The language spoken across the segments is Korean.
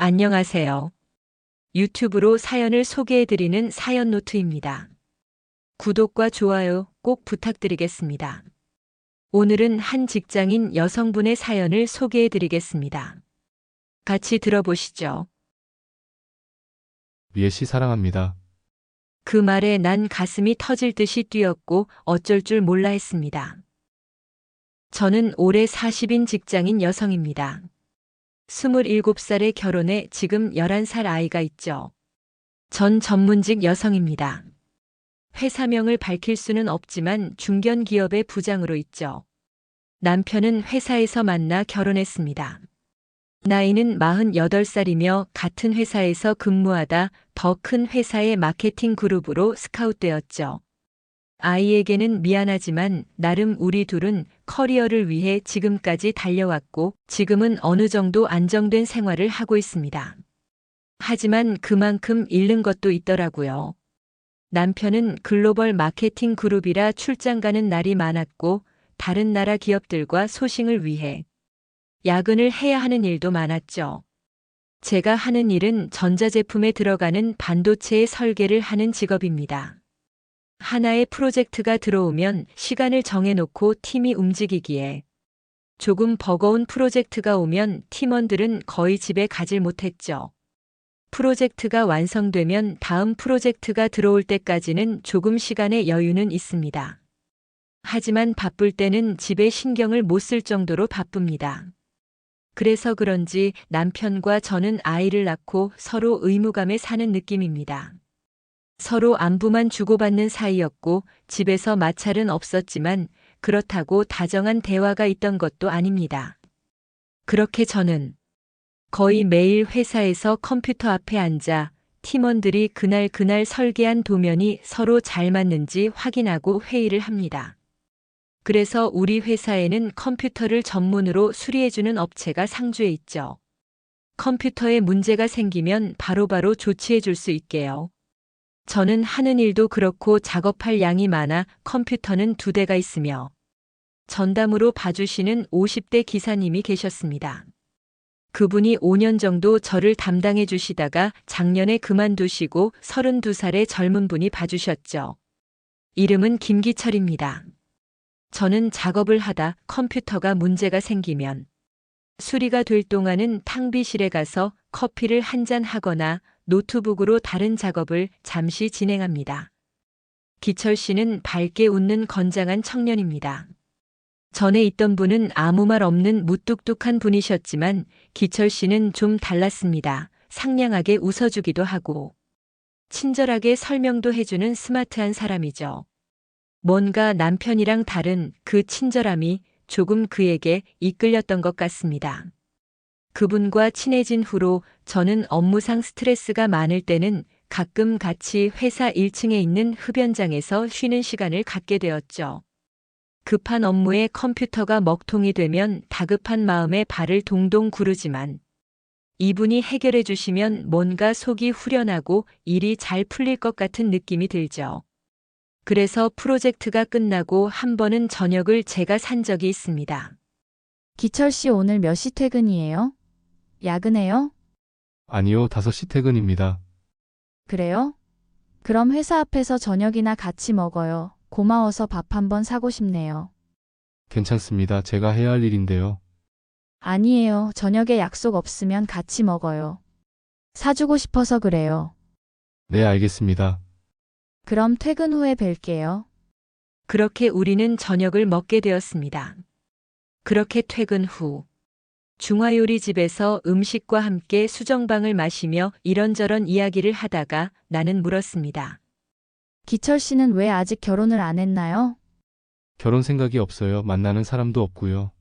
안녕하세요. 유튜브로 사연을 소개해드리는 사연노트입니다. 구독과 좋아요 꼭 부탁드리겠습니다. 오늘은 한 직장인 여성분의 사연을 소개해드리겠습니다. 같이 들어보시죠. 미애 씨 사랑합니다. 그 말에 난 가슴이 터질 듯이 뛰었고 어쩔 줄 몰라 했습니다. 저는 올해 40인 직장인 여성입니다. 27살에 결혼해 지금 11살 아이가 있죠. 전 전문직 여성입니다. 회사명을 밝힐 수는 없지만 중견기업의 부장으로 있죠. 남편은 회사에서 만나 결혼했습니다. 나이는 48살이며 같은 회사에서 근무하다 더 큰 회사의 마케팅 그룹으로 스카웃되었죠. 아이에게는 미안하지만 나름 우리 둘은 커리어를 위해 지금까지 달려왔고 지금은 어느 정도 안정된 생활을 하고 있습니다. 하지만 그만큼 잃는 것도 있더라고요. 남편은 글로벌 마케팅 그룹이라 출장 가는 날이 많았고 다른 나라 기업들과 소싱을 위해 야근을 해야 하는 일도 많았죠. 제가 하는 일은 전자제품에 들어가는 반도체의 설계를 하는 직업입니다. 하나의 프로젝트가 들어오면 시간을 정해놓고 팀이 움직이기에 조금 버거운 프로젝트가 오면 팀원들은 거의 집에 가질 못했죠. 프로젝트가 완성되면 다음 프로젝트가 들어올 때까지는 조금 시간의 여유는 있습니다. 하지만 바쁠 때는 집에 신경을 못 쓸 정도로 바쁩니다. 그래서 그런지 남편과 저는 아이를 낳고 서로 의무감에 사는 느낌입니다. 서로 안부만 주고받는 사이였고 집에서 마찰은 없었지만 그렇다고 다정한 대화가 있던 것도 아닙니다. 그렇게 저는 거의 매일 회사에서 컴퓨터 앞에 앉아 팀원들이 그날 설계한 도면이 서로 잘 맞는지 확인하고 회의를 합니다. 그래서 우리 회사에는 컴퓨터를 전문으로 수리해주는 업체가 상주에 있죠. 컴퓨터에 문제가 생기면 바로바로 조치해줄 수 있게요. 저는 하는 일도 그렇고 작업할 양이 많아 컴퓨터는 2대가 있으며 전담으로 봐주시는 50대 기사님이 계셨습니다. 그분이 5년 정도 저를 담당해 주시다가 작년에 그만두시고 32살의 젊은 분이 봐주셨죠. 이름은 김기철입니다. 저는 작업을 하다 컴퓨터가 문제가 생기면 수리가 될 동안은 탕비실에 가서 커피를 한잔 하거나 노트북으로 다른 작업을 잠시 진행합니다. 기철 씨는 밝게 웃는 건장한 청년입니다. 전에 있던 분은 아무 말 없는 무뚝뚝한 분이셨지만 기철 씨는 좀 달랐습니다. 상냥하게 웃어주기도 하고 친절하게 설명도 해주는 스마트한 사람이죠. 뭔가 남편이랑 다른 그 친절함이 조금 그에게 이끌렸던 것 같습니다. 그분과 친해진 후로 저는 업무상 스트레스가 많을 때는 가끔 같이 회사 1층에 있는 흡연장에서 쉬는 시간을 갖게 되었죠. 급한 업무에 컴퓨터가 먹통이 되면 다급한 마음에 발을 동동 구르지만 이분이 해결해 주시면 뭔가 속이 후련하고 일이 잘 풀릴 것 같은 느낌이 들죠. 그래서 프로젝트가 끝나고 한 번은 저녁을 제가 산 적이 있습니다. 기철 씨 오늘 몇 시 퇴근이에요? 야근해요? 아니요, 5시 퇴근입니다. 그래요? 그럼 회사 앞에서 저녁이나 같이 먹어요. 고마워서 밥 한번 사고 싶네요. 괜찮습니다. 제가 해야 할 일인데요. 아니에요. 저녁에 약속 없으면 같이 먹어요. 사주고 싶어서 그래요. 네, 알겠습니다. 그럼 퇴근 후에 뵐게요. 그렇게 우리는 저녁을 먹게 되었습니다. 그렇게 퇴근 후 중화요리집에서 음식과 함께 수정방을 마시며 이런저런 이야기를 하다가 나는 물었습니다. 기철 씨는 왜 아직 결혼을 안 했나요? 결혼 생각이 없어요. 만나는 사람도 없고요.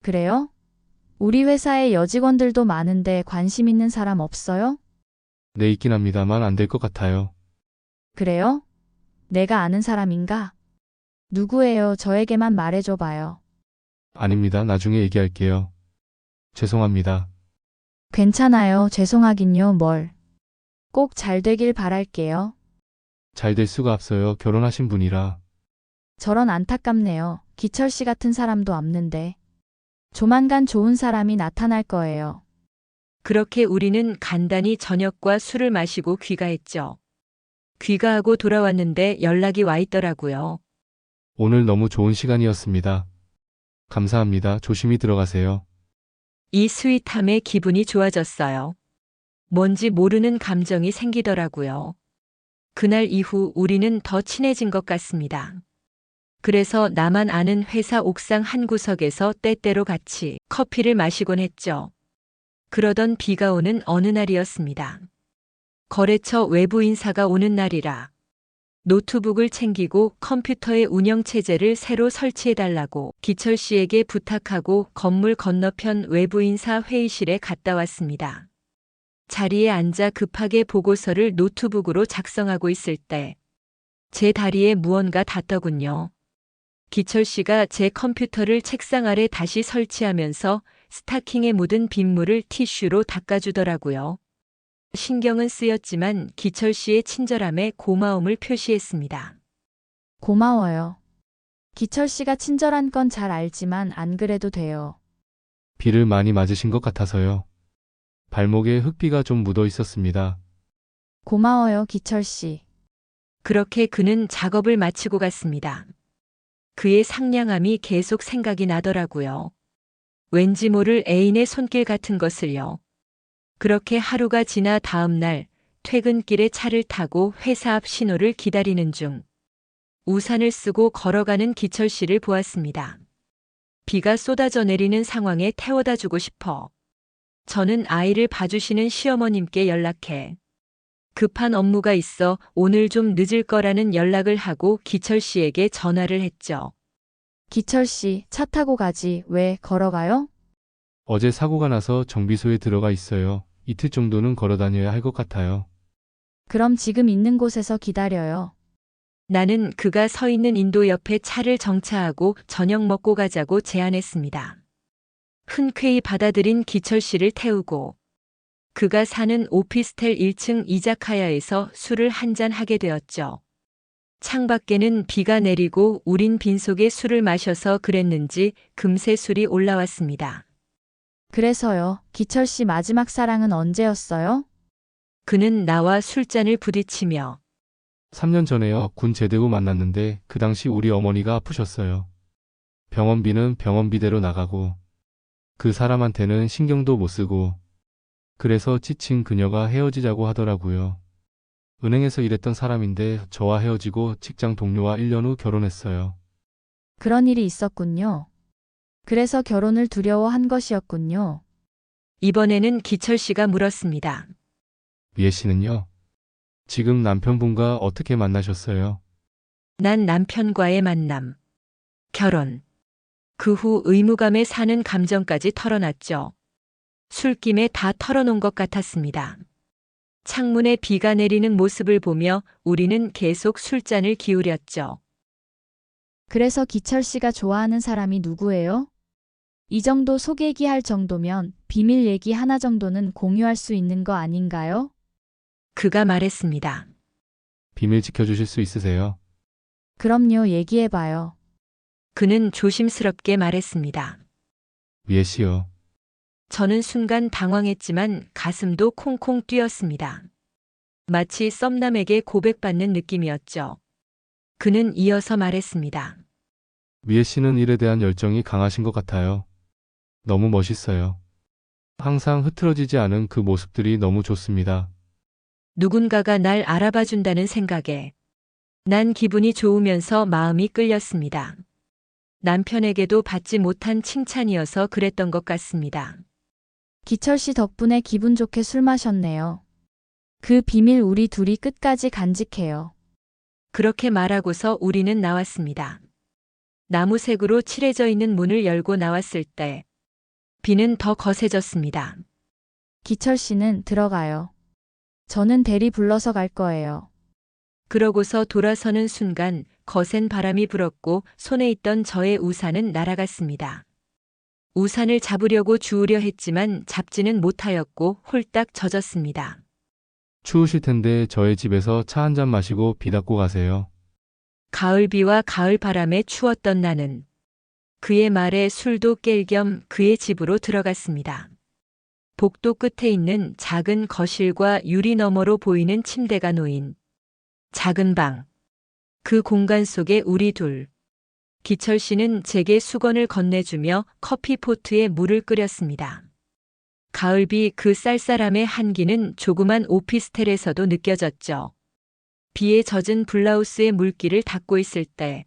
그래요? 우리 회사에 여직원들도 많은데 관심 있는 사람 없어요? 네, 있긴 합니다만 안 될 것 같아요. 그래요? 내가 아는 사람인가? 누구예요? 저에게만 말해줘 봐요. 아닙니다. 나중에 얘기할게요. 죄송합니다. 괜찮아요. 죄송하긴요. 뭘. 꼭 잘 되길 바랄게요. 잘 될 수가 없어요. 결혼하신 분이라. 저런 안타깝네요. 기철 씨 같은 사람도 없는데. 조만간 좋은 사람이 나타날 거예요. 그렇게 우리는 간단히 저녁과 술을 마시고 귀가했죠. 귀가하고 돌아왔는데 연락이 와 있더라고요. 오늘 너무 좋은 시간이었습니다. 감사합니다. 조심히 들어가세요. 이 스윗함에 기분이 좋아졌어요. 뭔지 모르는 감정이 생기더라고요. 그날 이후 우리는 더 친해진 것 같습니다. 그래서 나만 아는 회사 옥상 한 구석에서 때때로 같이 커피를 마시곤 했죠. 그러던 비가 오는 어느 날이었습니다. 거래처 외부 인사가 오는 날이라 노트북을 챙기고 컴퓨터의 운영체제를 새로 설치해달라고 기철 씨에게 부탁하고 건물 건너편 외부 인사 회의실에 갔다 왔습니다. 자리에 앉아 급하게 보고서를 노트북으로 작성하고 있을 때 제 다리에 무언가 닿더군요. 기철 씨가 제 컴퓨터를 책상 아래 다시 설치하면서 스타킹에 묻은 빗물을 티슈로 닦아주더라고요. 신경은 쓰였지만 기철 씨의 친절함에 고마움을 표시했습니다. 고마워요. 기철 씨가 친절한 건 잘 알지만 안 그래도 돼요. 비를 많이 맞으신 것 같아서요. 발목에 흙비가 좀 묻어 있었습니다. 고마워요, 기철 씨. 그렇게 그는 작업을 마치고 갔습니다. 그의 상냥함이 계속 생각이 나더라고요. 왠지 모를 애인의 손길 같은 것을요. 그렇게 하루가 지나 다음 날 퇴근길에 차를 타고 회사 앞 신호를 기다리는 중 우산을 쓰고 걸어가는 기철 씨를 보았습니다. 비가 쏟아져 내리는 상황에 태워다 주고 싶어 저는 아이를 봐주시는 시어머님께 연락해 급한 업무가 있어 오늘 좀 늦을 거라는 연락을 하고 기철 씨에게 전화를 했죠. 기철 씨, 차 타고 가지 왜 걸어가요? 어제 사고가 나서 정비소에 들어가 있어요. 이틀 정도는 걸어 다녀야 할 것 같아요. 그럼 지금 있는 곳에서 기다려요. 나는 그가 서 있는 인도 옆에 차를 정차하고 저녁 먹고 가자고 제안했습니다. 흔쾌히 받아들인 기철 씨를 태우고 그가 사는 오피스텔 1층 이자카야에서 술을 한잔 하게 되었죠. 창밖에는 비가 내리고 우린 빈속에 술을 마셔서 그랬는지 금세 술이 올라왔습니다. 그래서요, 기철 씨 마지막 사랑은 언제였어요? 그는 나와 술잔을 부딪히며 3년 전에요. 군 제대고 만났는데 그 당시 우리 어머니가 아프셨어요. 병원비는 병원비대로 나가고 그 사람한테는 신경도 못 쓰고 그래서 지친 그녀가 헤어지자고 하더라고요. 은행에서 일했던 사람인데 저와 헤어지고 직장 동료와 1년 후 결혼했어요. 그런 일이 있었군요. 그래서 결혼을 두려워한 것이었군요. 이번에는 기철 씨가 물었습니다. 미애 씨는요? 지금 남편분과 어떻게 만나셨어요? 난 남편과의 만남, 결혼, 그 후 의무감에 사는 감정까지 털어놨죠. 술김에 다 털어놓은 것 같았습니다. 창문에 비가 내리는 모습을 보며 우리는 계속 술잔을 기울였죠. 그래서 기철 씨가 좋아하는 사람이 누구예요? 이 정도 속 얘기할 정도면 비밀 얘기 하나 정도는 공유할 수 있는 거 아닌가요? 그가 말했습니다. 비밀 지켜주실 수 있으세요? 그럼요, 얘기해봐요. 그는 조심스럽게 말했습니다. 미애 씨요. 저는 순간 당황했지만 가슴도 콩콩 뛰었습니다. 마치 썸남에게 고백받는 느낌이었죠. 그는 이어서 말했습니다. 미애 씨는 일에 대한 열정이 강하신 것 같아요. 너무 멋있어요. 항상 흐트러지지 않은 그 모습들이 너무 좋습니다. 누군가가 날 알아봐 준다는 생각에 난 기분이 좋으면서 마음이 끌렸습니다. 남편에게도 받지 못한 칭찬이어서 그랬던 것 같습니다. 기철 씨 덕분에 기분 좋게 술 마셨네요. 그 비밀 우리 둘이 끝까지 간직해요. 그렇게 말하고서 우리는 나왔습니다. 나무색으로 칠해져 있는 문을 열고 나왔을 때 비는 더 거세졌습니다. 기철 씨는 들어가요. 저는 대리 불러서 갈 거예요. 그러고서 돌아서는 순간 거센 바람이 불었고 손에 있던 저의 우산은 날아갔습니다. 우산을 잡으려고 주우려 했지만 잡지는 못하였고 홀딱 젖었습니다. 추우실 텐데 저의 집에서 차 한 잔 마시고 비 닦고 가세요. 가을비와 가을바람에 추웠던 나는 그의 말에 술도 깰 겸 그의 집으로 들어갔습니다. 복도 끝에 있는 작은 거실과 유리 너머로 보이는 침대가 놓인 작은 방. 그 공간 속에 우리 둘. 기철 씨는 제게 수건을 건네주며 커피포트에 물을 끓였습니다. 가을비 그 쌀쌀함의 한기는 조그만 오피스텔에서도 느껴졌죠. 비에 젖은 블라우스의 물기를 닦고 있을 때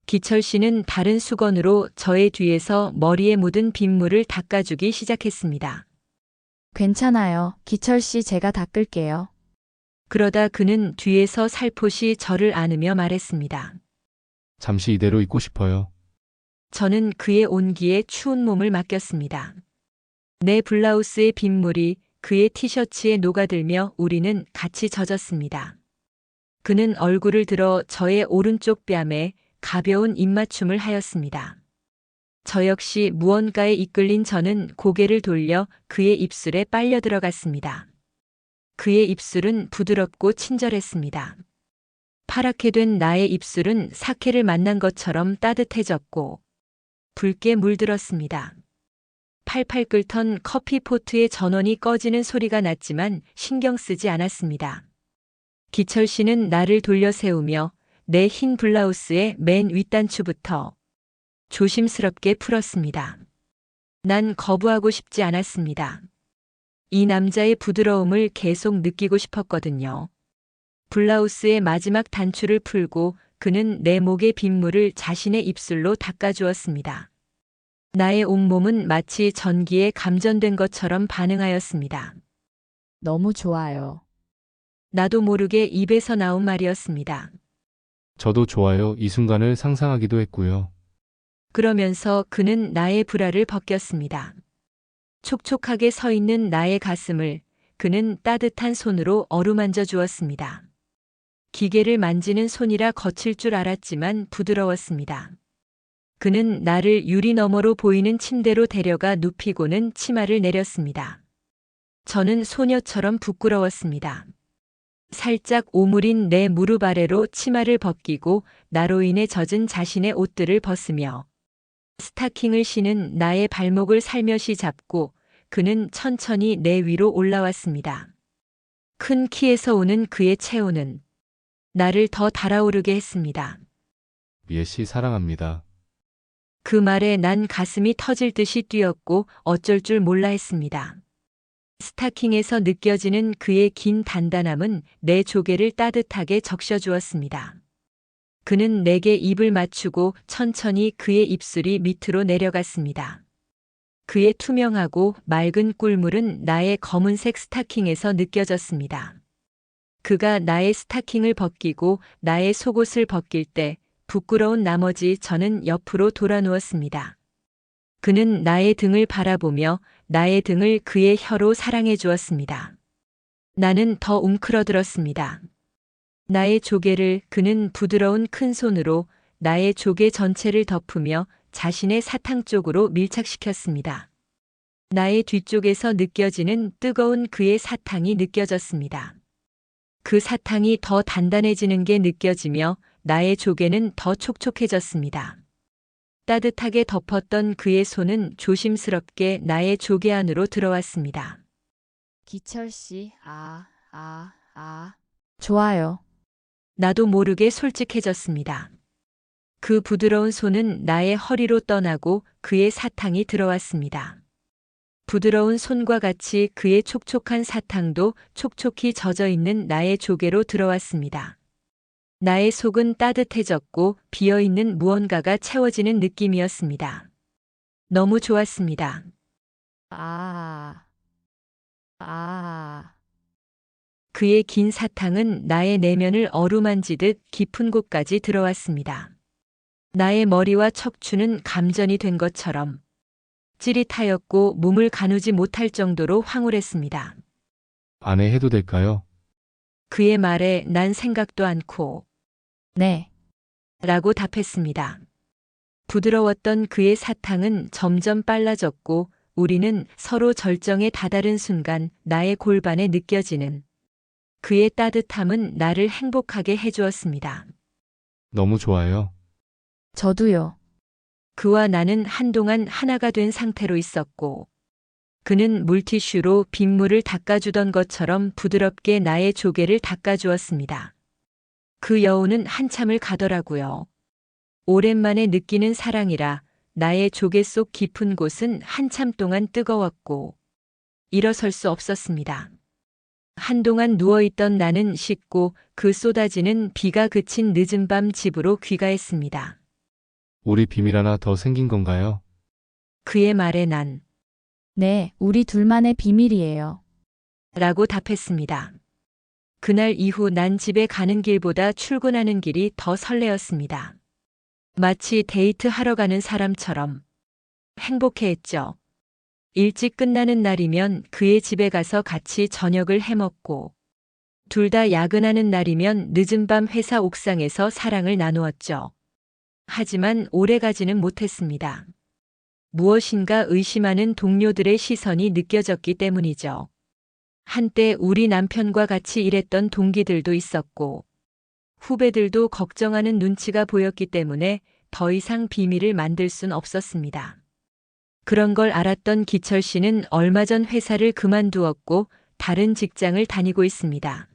기철 씨는 다른 수건으로 저의 뒤에서 머리에 묻은 빗물을 닦아주기 시작했습니다. 괜찮아요. 기철 씨 제가 닦을게요. 그러다 그는 뒤에서 살포시 저를 안으며 말했습니다. 잠시 이대로 있고 싶어요. 저는 그의 온기에 추운 몸을 맡겼습니다. 내 블라우스의 빗물이 그의 티셔츠에 녹아들며 우리는 같이 젖었습니다. 그는 얼굴을 들어 저의 오른쪽 뺨에 가벼운 입맞춤을 하였습니다. 저 역시 무언가에 이끌린 저는 고개를 돌려 그의 입술에 빨려 들어갔습니다. 그의 입술은 부드럽고 친절했습니다. 파랗게 된 나의 입술은 사케를 만난 것처럼 따뜻해졌고 붉게 물들었습니다. 팔팔 끓던 커피포트의 전원이 꺼지는 소리가 났지만 신경 쓰지 않았습니다. 기철 씨는 나를 돌려 세우며 내 흰 블라우스의 맨 윗단추부터 조심스럽게 풀었습니다. 난 거부하고 싶지 않았습니다. 이 남자의 부드러움을 계속 느끼고 싶었거든요. 블라우스의 마지막 단추를 풀고 그는 내 목의 빗물을 자신의 입술로 닦아주었습니다. 나의 온몸은 마치 전기에 감전된 것처럼 반응하였습니다. 너무 좋아요. 나도 모르게 입에서 나온 말이었습니다. 저도 좋아요. 이 순간을 상상하기도 했고요. 그러면서 그는 나의 브라를 벗겼습니다. 촉촉하게 서 있는 나의 가슴을 그는 따뜻한 손으로 어루만져 주었습니다. 기계를 만지는 손이라 거칠 줄 알았지만 부드러웠습니다. 그는 나를 유리 너머로 보이는 침대로 데려가 눕히고는 치마를 내렸습니다. 저는 소녀처럼 부끄러웠습니다. 살짝 오므린 내 무릎 아래로 치마를 벗기고 나로 인해 젖은 자신의 옷들을 벗으며 스타킹을 신은 나의 발목을 살며시 잡고 그는 천천히 내 위로 올라왔습니다. 큰 키에서 오는 그의 체온은 나를 더 달아오르게 했습니다. 미애 씨 사랑합니다. 그 말에 난 가슴이 터질 듯이 뛰었고 어쩔 줄 몰라 했습니다. 스타킹에서 느껴지는 그의 긴 단단함은 내 조개를 따뜻하게 적셔주었습니다. 그는 내게 입을 맞추고 천천히 그의 입술이 밑으로 내려갔습니다. 그의 투명하고 맑은 꿀물은 나의 검은색 스타킹에서 느껴졌습니다. 그가 나의 스타킹을 벗기고 나의 속옷을 벗길 때 부끄러운 나머지 저는 옆으로 돌아 누웠습니다. 그는 나의 등을 바라보며 나의 등을 그의 혀로 사랑해 주었습니다. 나는 더 웅크러들었습니다. 나의 조개를 그는 부드러운 큰 손으로 나의 조개 전체를 덮으며 자신의 사탕 쪽으로 밀착시켰습니다. 나의 뒤쪽에서 느껴지는 뜨거운 그의 사탕이 느껴졌습니다. 그 사탕이 더 단단해지는 게 느껴지며 나의 조개는 더 촉촉해졌습니다. 따뜻하게 덮었던 그의 손은 조심스럽게 나의 조개 안으로 들어왔습니다. 기철 씨, 좋아요. 나도 모르게 솔직해졌습니다. 그 부드러운 손은 나의 허리로 떠나고 그의 사탕이 들어왔습니다. 부드러운 손과 같이 그의 촉촉한 사탕도 촉촉히 젖어 있는 나의 조개로 들어왔습니다. 나의 속은 따뜻해졌고 비어있는 무언가가 채워지는 느낌이었습니다. 너무 좋았습니다. 그의 긴 사탕은 나의 내면을 어루만지듯 깊은 곳까지 들어왔습니다. 나의 머리와 척추는 감전이 된 것처럼 찌릿하였고 몸을 가누지 못할 정도로 황홀했습니다. 안에 해도 될까요? 그의 말에 난 생각도 않고 네. 라고 답했습니다. 부드러웠던 그의 사탕은 점점 빨라졌고 우리는 서로 절정에 다다른 순간 나의 골반에 느껴지는 그의 따뜻함은 나를 행복하게 해주었습니다. 너무 좋아요. 저도요. 그와 나는 한동안 하나가 된 상태로 있었고 그는 물티슈로 빗물을 닦아주던 것처럼 부드럽게 나의 조개를 닦아주었습니다. 그 여우는 한참을 가더라고요. 오랜만에 느끼는 사랑이라 나의 조개 속 깊은 곳은 한참 동안 뜨거웠고 일어설 수 없었습니다. 한동안 누워있던 나는 식고 그 쏟아지는 비가 그친 늦은 밤 집으로 귀가했습니다. 우리 비밀 하나 더 생긴 건가요? 그의 말에 난 네, 우리 둘만의 비밀이에요. 라고 답했습니다. 그날 이후 난 집에 가는 길보다 출근하는 길이 더 설레었습니다. 마치 데이트하러 가는 사람처럼 행복해했죠. 일찍 끝나는 날이면 그의 집에 가서 같이 저녁을 해먹고 둘 다 야근하는 날이면 늦은 밤 회사 옥상에서 사랑을 나누었죠. 하지만 오래가지는 못했습니다. 무엇인가 의심하는 동료들의 시선이 느껴졌기 때문이죠. 한때 우리 남편과 같이 일했던 동기들도 있었고 후배들도 걱정하는 눈치가 보였기 때문에 더 이상 비밀을 만들 순 없었습니다. 그런 걸 알았던 기철 씨는 얼마 전 회사를 그만두었고 다른 직장을 다니고 있습니다.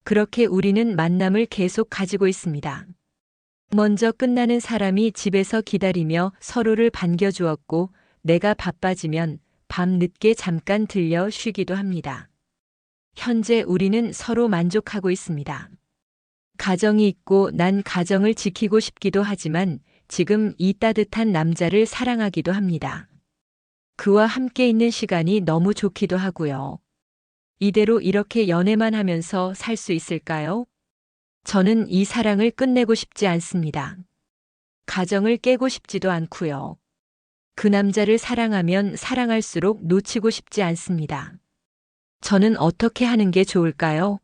그렇게 우리는 만남을 계속 가지고 있습니다. 먼저 끝나는 사람이 집에서 기다리며 서로를 반겨주었고 내가 바빠지면 밤 늦게 잠깐 들려 쉬기도 합니다. 현재 우리는 서로 만족하고 있습니다. 가정이 있고 난 가정을 지키고 싶기도 하지만 지금 이 따뜻한 남자를 사랑하기도 합니다. 그와 함께 있는 시간이 너무 좋기도 하고요. 이대로 이렇게 연애만 하면서 살 수 있을까요? 저는 이 사랑을 끝내고 싶지 않습니다. 가정을 깨고 싶지도 않고요. 그 남자를 사랑하면 사랑할수록 놓치고 싶지 않습니다. 저는 어떻게 하는 게 좋을까요?